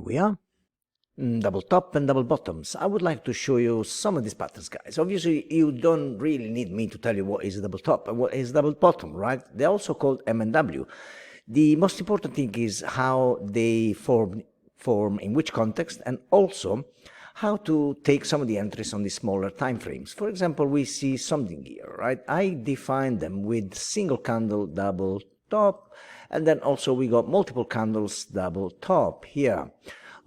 we are. Double top and double bottoms. I would like to show you some of these patterns, guys. Obviously, you don't really need me to tell you what is a double top and what is double bottom, right? They're also called M and W. The most important thing is how they form in which context, and also how to take some of the entries on the smaller time frames. For example, we see something here, right? I define them with single candle double top, and then also we got multiple candles double top here.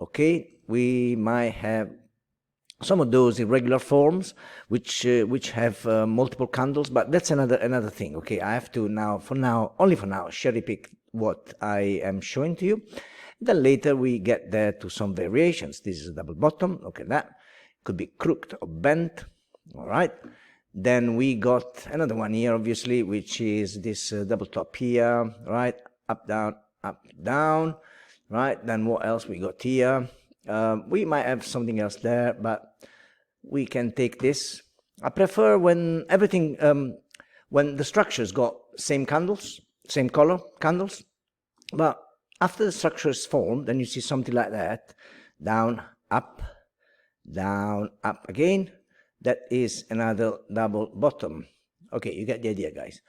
Okay, we might have some of those irregular forms which have multiple candles, but that's another thing. Okay, I have to now, only for now, cherry pick what I am showing to you. Then later we get there to some variations. This is a double bottom. Look at that. Could be crooked or bent. All right. Then we got another one here, obviously, which is this double top here. Right. Up, down. Right. Then what else we got here? We might have something else there, but we can take this. I prefer when everything, when the structures got same candles, same color candles, but after the structure is formed, then you see something like that, down, up again. That is another double bottom. Okay, you get the idea, guys.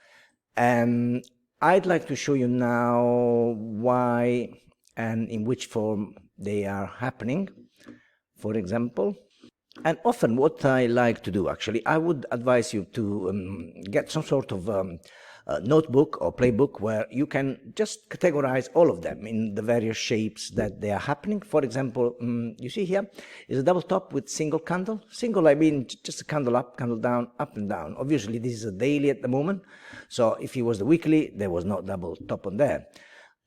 And I'd like to show you now why and in which form they are happening, for example. And often what I like to do, actually, I would advise you to get some sort of notebook or playbook where you can just categorize all of them in the various shapes that they are happening. For example, you see here is a double top with single candle. Single, I mean just a candle up, candle down, up and down. Obviously, this is a daily at the moment. So if it was the weekly, there was no double top on there.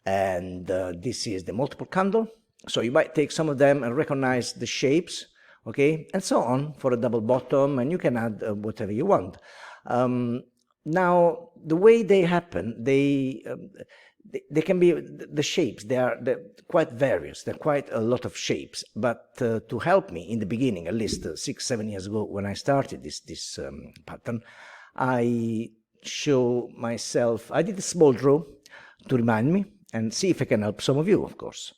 And this is the multiple candle. So you might take some of them and recognize the shapes, okay, and so on for a double bottom, and you can add whatever you want. Now, the way they happen, they can be the shapes. They're quite various. They're quite a lot of shapes. But to help me in the beginning, at least 6-7 years ago when I started this pattern, I show myself. I did a small draw to remind me and see if I can help some of you, of course.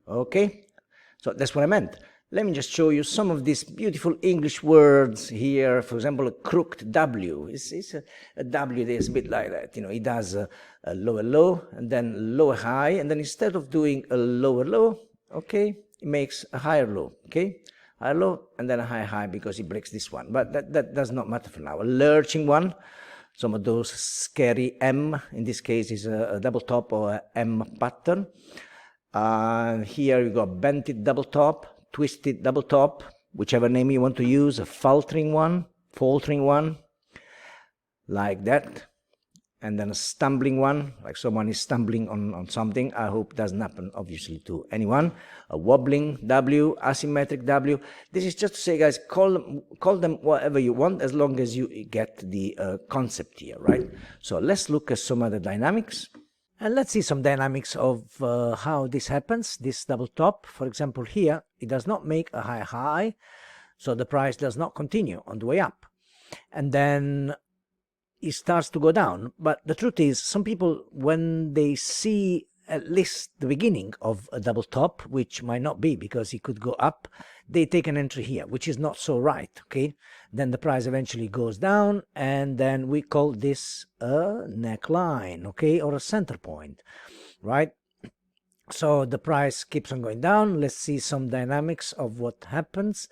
Okay, so that's what I meant. Let me just show you some of these beautiful English words here. For example, a crooked W. It's a W that is a bit like that. You know, it does a lower low and then lower high. And then instead of doing a lower low, okay, it makes a higher low. Okay, higher low and then a higher high because it breaks this one. But that does not matter for now. A lurching one. Some of those scary M. In this case, is a double top or a M pattern. Here you got bented double top. Twisted double top, whichever name you want to use, a faltering one, like that, and then a stumbling one, like someone is stumbling on something. I hope it doesn't happen, obviously, to anyone. A wobbling W, asymmetric W. This is just to say, guys, call them whatever you want, as long as you get the concept here, right? So let's look at some other dynamics. And let's see some dynamics of how this happens. This double top, for example, here, it does not make a high high, so the price does not continue on the way up. And then it starts to go down. But the truth is, some people, when they see at least the beginning of a double top, which might not be because it could go up, they take an entry here, which is not so right, okay? Then the price eventually goes down, and then we call this a neckline, okay, or a center point, right? So the price keeps on going down. Let's see some dynamics of what happens.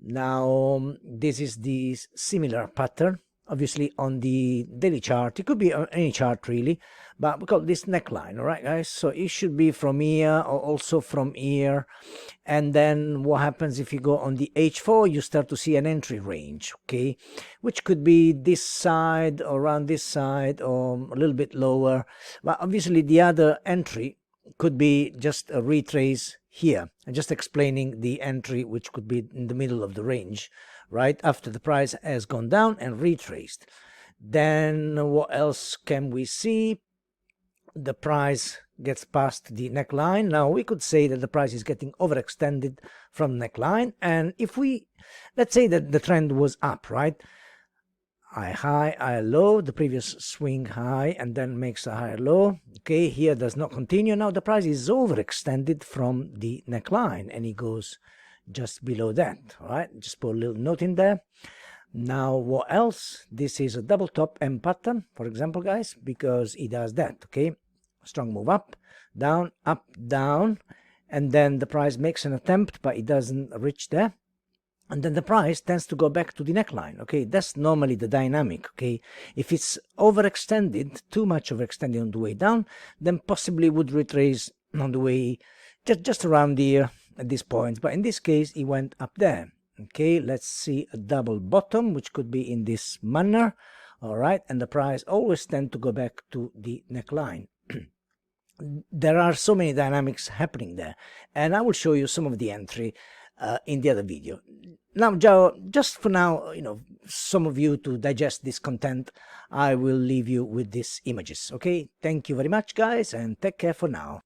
Now, this is the similar pattern, obviously on the daily chart. It could be on any chart really, but we call this neckline, all right, guys? So it should be from here or also from here. And then what happens if you go on the H4, you start to see an entry range, okay, which could be this side or around this side or a little bit lower. But obviously the other entry could be just a retrace here, and just explaining the entry which could be in the middle of the range, right, after the price has gone down and retraced. Then what else can we see? The price gets past the neckline. Now we could say that the price is getting overextended from neckline, and if we, let's say that the trend was up, right, high, high low, the previous swing high, and then makes a higher low. Okay, here does not continue. Now the price is overextended from the neckline, and it goes just below that. All right, just put a little note in there. Now what else? This is a double top M pattern, for example, guys, because it does that. Okay, strong move up, down, and then the price makes an attempt, but it doesn't reach there. And then the price tends to go back to the neckline. Okay, that's normally the dynamic. Okay, if it's overextended, too much overextended on the way down, then possibly would retrace on the way just around here at this point. But in this case, it went up there. Okay, let's see a double bottom, which could be in this manner. All right, and the price always tend to go back to the neckline. There are so many dynamics happening there, and I will show you some of the entry in the other video. Now, just for now, some of you to digest this content, I will leave you with these images. Okay, thank you very much, guys, and take care for now.